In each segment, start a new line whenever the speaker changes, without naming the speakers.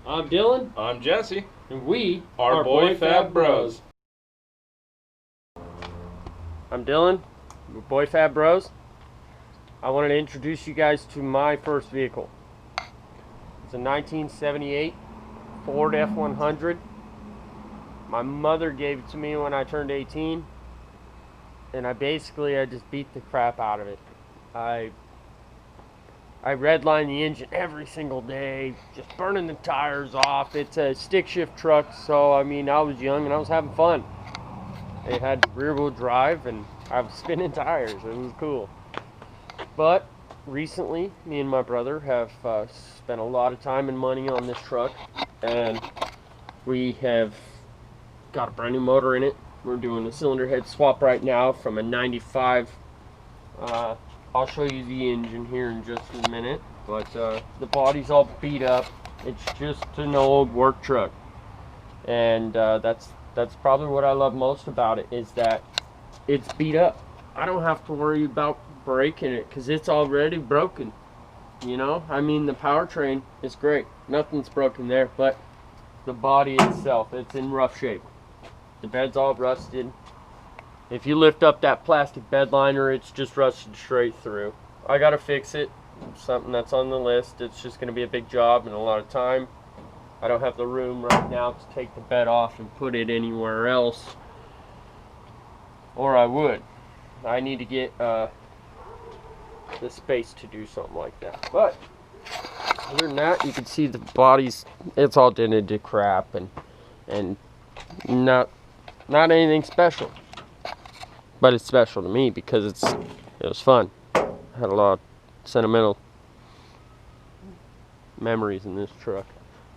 I'm Dylan.
I'm Jesse.
And we
are Boyfabbroz.
I'm Dylan. We're Boyfabbroz. I wanted to introduce you guys to my first vehicle. It's a 1978 Ford F-100. My mother gave it to me when I turned 18. And I just beat the crap out of it. I redline the engine every single day, just burning the tires off. It's a stick shift truck, so I mean, I was young and I was having fun. It had rear wheel drive and I was spinning tires. It was cool. But recently, me and my brother have spent a lot of time and money on this truck, and we have got a brand new motor in it. We're doing a cylinder head swap right now from a 95. I'll show you the engine here in just a minute, but the body's all beat up. It's just an old work truck, and that's probably what I love most about it, is that it's beat up. I don't have to worry about breaking it because it's already broken. You know, I mean, the powertrain is great, nothing's broken there, but the body itself, it's in rough shape. The bed's all rusted. If you lift up that plastic bed liner, it's just rusted straight through. I gotta fix it. Something that's on the list. It's just gonna be a big job and a lot of time. I don't have the room right now to take the bed off and put it anywhere else, or I would. I need to get the space to do something like that. But other than that, you can see the body's, it's all dented to crap and not anything special. But it's special to me because it was fun. I had a lot of sentimental memories in this truck.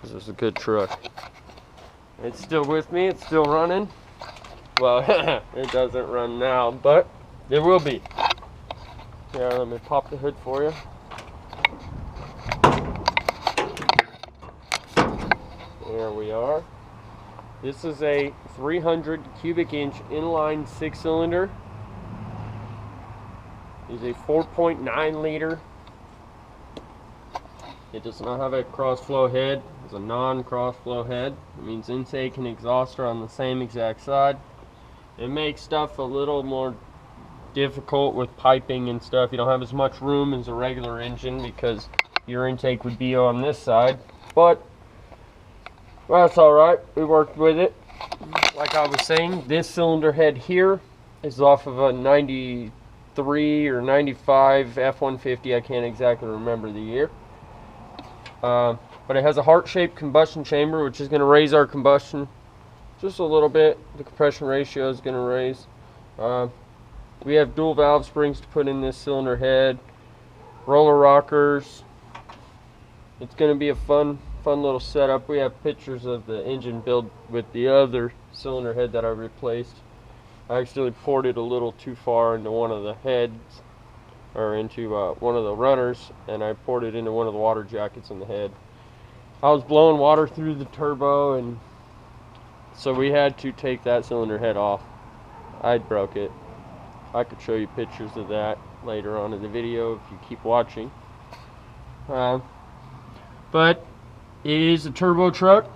This is a good truck. It's still with me. It's still running. Well, it doesn't run now, but it will be. Yeah, let me pop the hood for you. There we are. This is a 300 cubic inch inline 6-cylinder. It's a 4.9 liter. It does not have a cross flow head. It's a non-cross flow head. It means intake and exhaust are on the same exact side. It makes stuff a little more difficult with piping and stuff. You don't have as much room as a regular engine because your intake would be on this side, but that's alright, we worked with it. Like I was saying, this cylinder head here is off of a 93 or 95 F-150, I can't exactly remember the year. But it has a heart-shaped combustion chamber, which is going to raise our combustion just a little bit. The compression ratio is going to raise. We have dual valve springs to put in this cylinder head, roller rockers. It's going to be a fun little setup. We have pictures of the engine build with the other cylinder head that I replaced. I actually poured it a little too far into one of the heads, or into one of the runners, and I poured it into one of the water jackets in the head. I was blowing water through the turbo, and so we had to take that cylinder head off. I broke it. I could show you pictures of that later on in the video if you keep watching. But it is a turbo truck.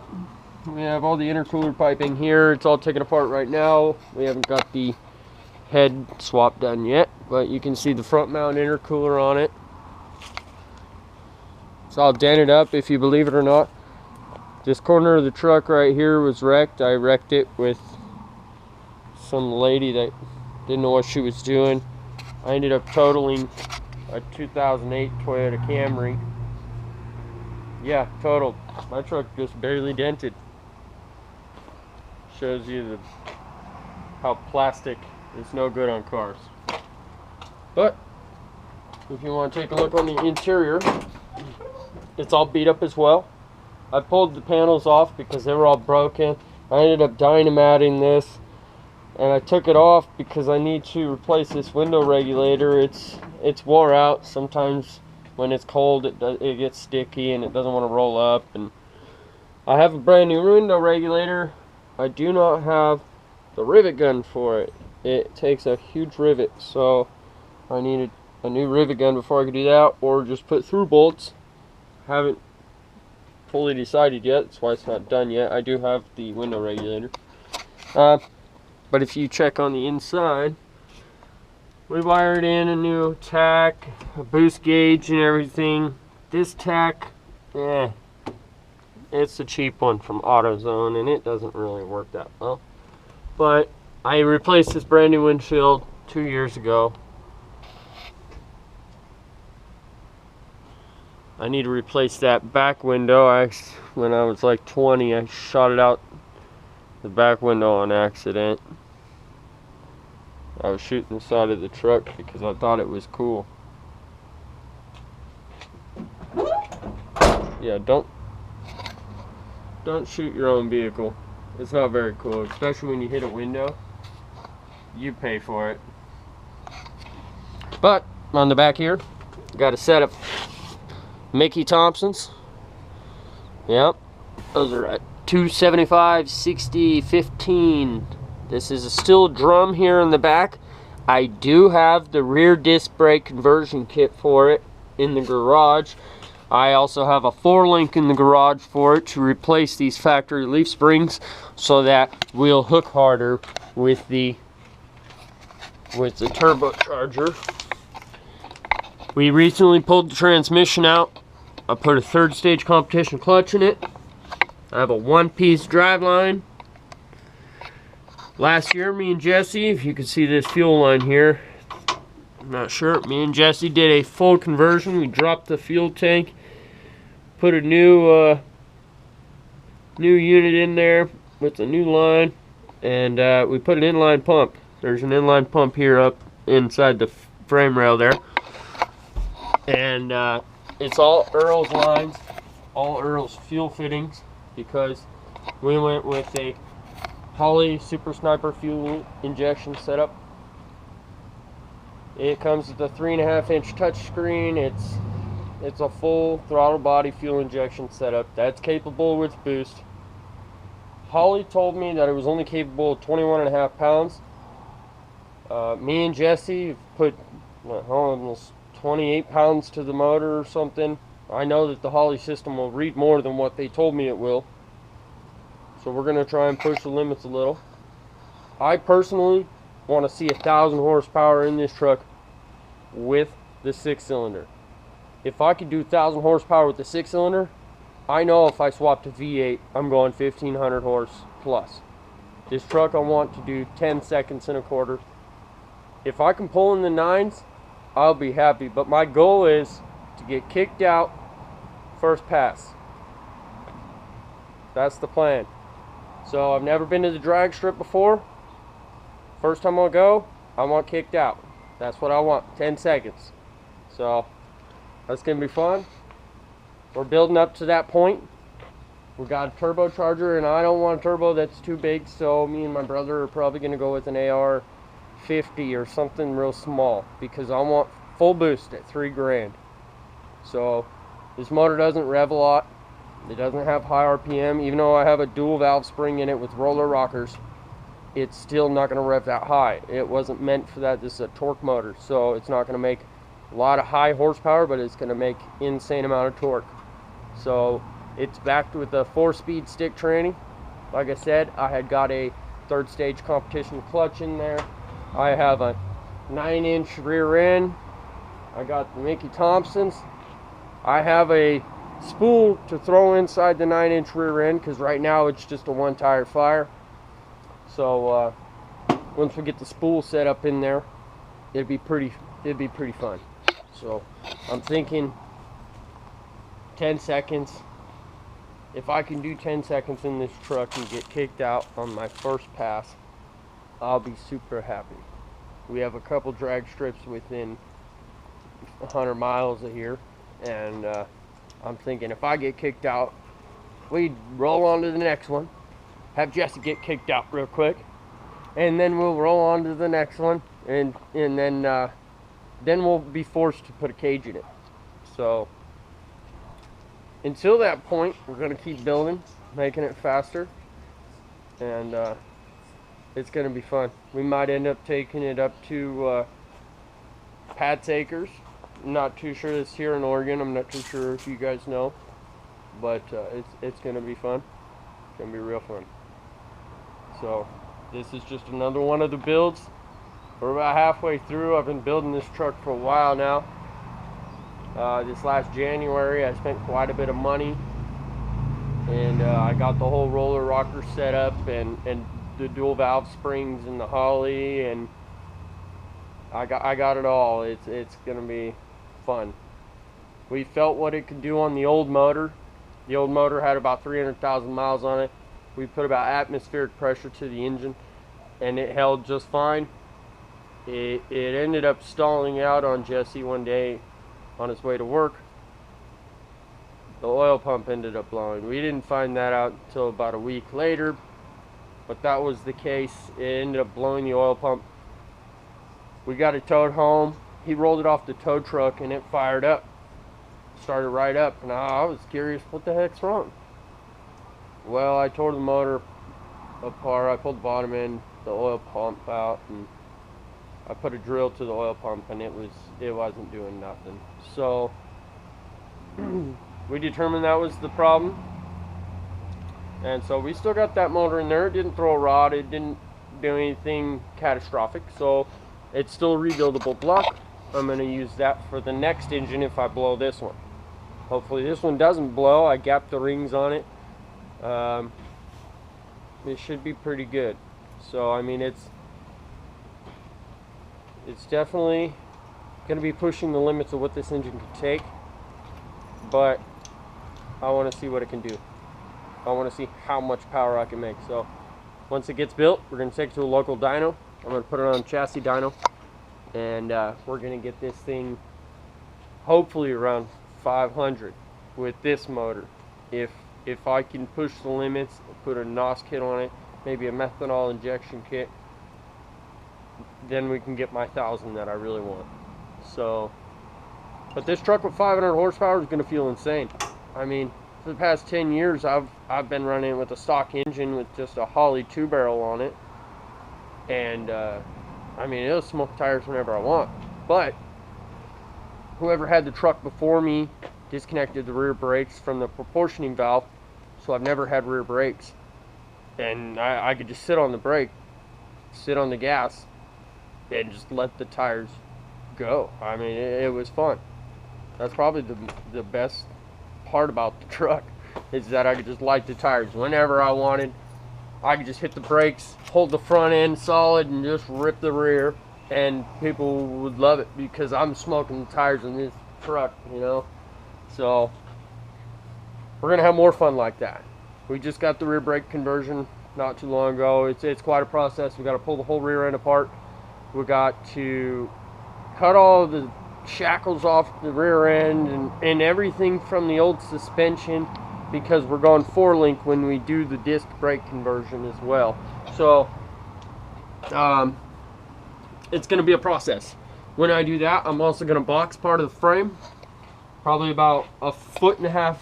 We have all the intercooler piping here. It's all taken apart right now. We haven't got the head swap done yet, but you can see the front mount intercooler on it. It's all dented up, if you believe it or not. This corner of the truck right here was wrecked. I wrecked it with some lady that didn't know what she was doing. I ended up totaling a 2008 Toyota Camry. Yeah, totaled. My truck just barely dented. Shows you how plastic is no good on cars. But if you want to take a look on the interior, it's all beat up as well. I pulled the panels off because they were all broken. I ended up dynamiting this, and I took it off because I need to replace this window regulator. It's wore out. Sometimes when it's cold, it gets sticky and it doesn't want to roll up. And I have a brand new window regulator. I do not have the rivet gun for it. It takes a huge rivet, so I needed a new rivet gun before I could do that, or just put through bolts. Haven't fully decided yet. That's why it's not done yet. I do have the window regulator. But if you check on the inside, we wired in a new tack, a boost gauge and everything. This tack, it's a cheap one from AutoZone and it doesn't really work that well. But I replaced this brand new windshield 2 years ago. I need to replace that back window. When I was like 20, I shot it out the back window on accident. I was shooting the side of the truck because I thought it was cool. Yeah, don't shoot your own vehicle. It's not very cool, especially when you hit a window. You pay for it. But on the back here, got a set of Mickey Thompsons. Yep, those are at 275, 60, 15. This is a steel drum here in the back. I do have the rear disc brake conversion kit for it in the garage. I also have a 4-link in the garage for it to replace these factory leaf springs so that we'll hook harder with the turbocharger. We recently pulled the transmission out. I put a 3rd stage competition clutch in it. I have a 1-piece driveline. Last year, me and Jesse, if you can see this fuel line here, I'm not sure, me and Jesse did a full conversion. We dropped the fuel tank, put a new unit in there with a new line, and we put an inline pump. There's an inline pump here up inside the frame rail there. And it's all Earl's lines, all Earl's fuel fittings, because we went with a Holley Super Sniper fuel injection setup. It comes with a 3.5-inch touchscreen. It's a full throttle body fuel injection setup that's capable with boost. Holley told me that it was only capable of 21.5 pounds. Me and Jesse put almost 28 pounds to the motor or something. I know that the Holley system will read more than what they told me it will. So we're going to try and push the limits a little. I personally want to see 1,000 horsepower in this truck with the 6-cylinder. If I could do 1,000 horsepower with the 6-cylinder, I know if I swap to V8, I'm going 1,500 horse plus. This truck I want to do 10 seconds and a quarter. If I can pull in the 9s, I'll be happy. But my goal is to get kicked out first pass. That's the plan. So I've never been to the drag strip before. First time I'll go, I want kicked out. That's what I want, 10 seconds. So that's gonna be fun. We're building up to that point. We got a turbocharger, and I don't want a turbo that's too big, so me and my brother are probably gonna go with an AR-50 or something real small, because I want full boost at $3,000. So this motor doesn't rev a lot. It doesn't have high RPM. Even though I have a dual valve spring in it with roller rockers, it's still not going to rev that high. It wasn't meant for that. This is a torque motor, so it's not going to make a lot of high horsepower, but it's going to make insane amount of torque. So it's backed with a 4-speed stick tranny. Like I said, I had got a 3rd stage competition clutch in there. I have a 9-inch rear end. I got the Mickey Thompsons. I have a spool to throw inside the 9-inch rear end, because right now it's just a 1-tire fire. So once we get the spool set up in there, it'd be pretty fun. So I'm thinking 10 seconds. If I can do 10 seconds in this truck and get kicked out on my first pass, I'll be super happy. We have a couple drag strips within 100 miles of here, and I'm thinking if I get kicked out, we'd roll on to the next one, have Jesse get kicked out real quick, and then we'll roll on to the next one, and then we'll be forced to put a cage in it. So until that point, we're going to keep building, making it faster, and it's going to be fun. We might end up taking it up to Pat's Acres. I'm not too sure. It's here in Oregon. I'm not too sure if you guys know. but it's gonna be fun. It's gonna be real fun. So this is just another one of the builds. We're about halfway through. I've been building this truck for a while now. This last January I spent quite a bit of money, and I got the whole roller rocker set up and the dual valve springs and the Holley, and I got it all. It's gonna be fun. We felt what it could do on the old motor. The old motor had about 300,000 miles on it. We put about atmospheric pressure to the engine, and it held just fine. It ended up stalling out on Jesse one day on his way to work. The oil pump ended up blowing. We didn't find that out until about a week later, but that was the case. It ended up blowing the oil pump. We got it towed home. He rolled it off the tow truck and it fired up. Started right up, and I was curious, what the heck's wrong? Well, I tore the motor apart. I pulled the bottom end, the oil pump out, and I put a drill to the oil pump, and it wasn't doing nothing. So we determined that was the problem, and so we still got that motor in there. It didn't throw a rod. It didn't do anything catastrophic, so it's still a rebuildable block. I'm going to use that for the next engine if I blow this one. Hopefully this one doesn't blow. I gapped the rings on it. It should be pretty good. So I mean, it's definitely going to be pushing the limits of what this engine can take, but I want to see what it can do. I want to see how much power I can make. So once it gets built, we're going to take it to a local dyno. I'm going to put it on a chassis dyno, and we're going to get this thing hopefully around 500 with this motor. If I can push the limits, put a NOS kit on it, maybe a methanol injection kit, then we can get my 1,000 that I really want. So, but this truck with 500 horsepower is going to feel insane. I mean, for the past 10 years, I've been running with a stock engine with just a Holley 2-barrel on it, and I mean, it'll smoke tires whenever I want. But whoever had the truck before me disconnected the rear brakes from the proportioning valve, so I've never had rear brakes, and I could just sit on the brake, sit on the gas, and just let the tires go. I mean, it was fun. That's probably the best part about the truck, is that I could just light the tires whenever I wanted. I could just hit the brakes, hold the front end solid, and just rip the rear, and people would love it because I'm smoking the tires in this truck, you know. So we're gonna have more fun like that. We just got the rear brake conversion not too long ago. It's quite a process. We got to pull the whole rear end apart. We got to cut all the shackles off the rear end and everything from the old suspension, because we're going 4-link when we do the disc brake conversion as well. So it's going to be a process. When I do that, I'm also going to box part of the frame, probably about 1.5 feet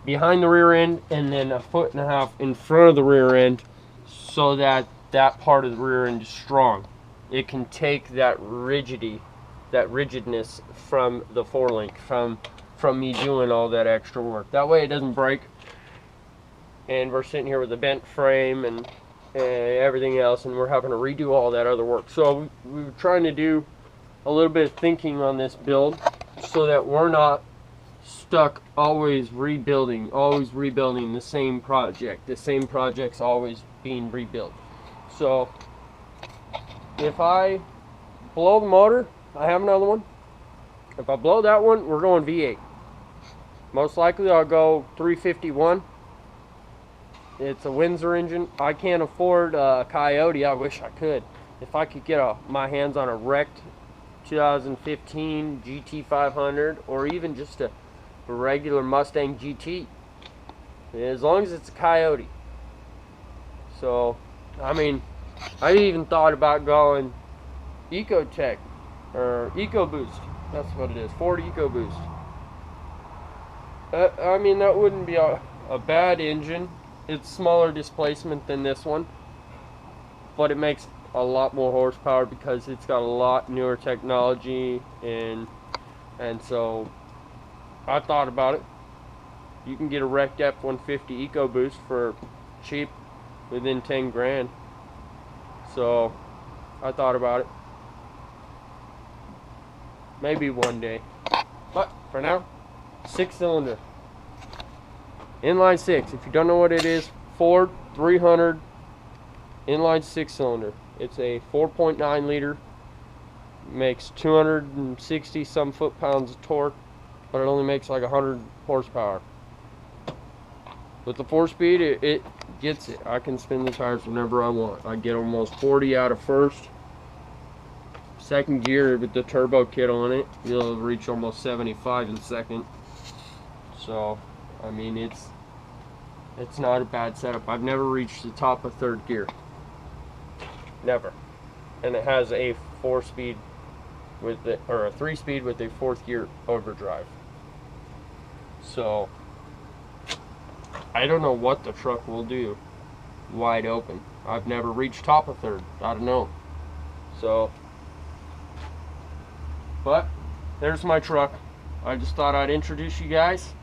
behind the rear end, and then 1.5 feet in front of the rear end, so that that part of the rear end is strong. It can take that rigidness from the 4-link, from me doing all that extra work. That way it doesn't break, and we're sitting here with a bent frame and everything else, and we're having to redo all that other work. So we were trying to do a little bit of thinking on this build, so that we're not stuck always rebuilding the same project. The same project's always being rebuilt. So if I blow the motor, I have another one. If I blow that one, we're going V8. Most likely I'll go 351. It's a Windsor engine. I can't afford a Coyote. I wish I could. If I could get my hands on a wrecked 2015 GT500, or even just a regular Mustang GT, as long as it's a Coyote. So I mean, I even thought about going Ecotech or EcoBoost. That's what it is, Ford EcoBoost. I mean, that wouldn't be a bad engine. It's smaller displacement than this one, but it makes a lot more horsepower because it's got a lot newer technology, and so I thought about it. You can get a wrecked F-150 EcoBoost for cheap, within 10 grand. So I thought about it. Maybe one day. But for now, 6-cylinder. Inline 6. If you don't know what it is, Ford 300 inline 6-cylinder. It's a 4.9 liter. Makes 260 some foot-pounds of torque, but it only makes like 100 horsepower. With the 4-speed, it gets it. I can spin the tires whenever I want. I get almost 40 out of first. Second gear with the turbo kit on it, you'll reach almost 75 in second. So, I mean, it's not a bad setup. I've never reached the top of third gear. Never. And it has a 4-speed with a 3-speed with a 4th gear overdrive. So I don't know what the truck will do wide open. I've never reached top of third. I don't know. So, but there's my truck. I just thought I'd introduce you guys.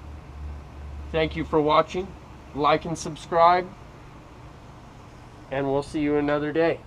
Thank you for watching. Like and subscribe, and we'll see you another day.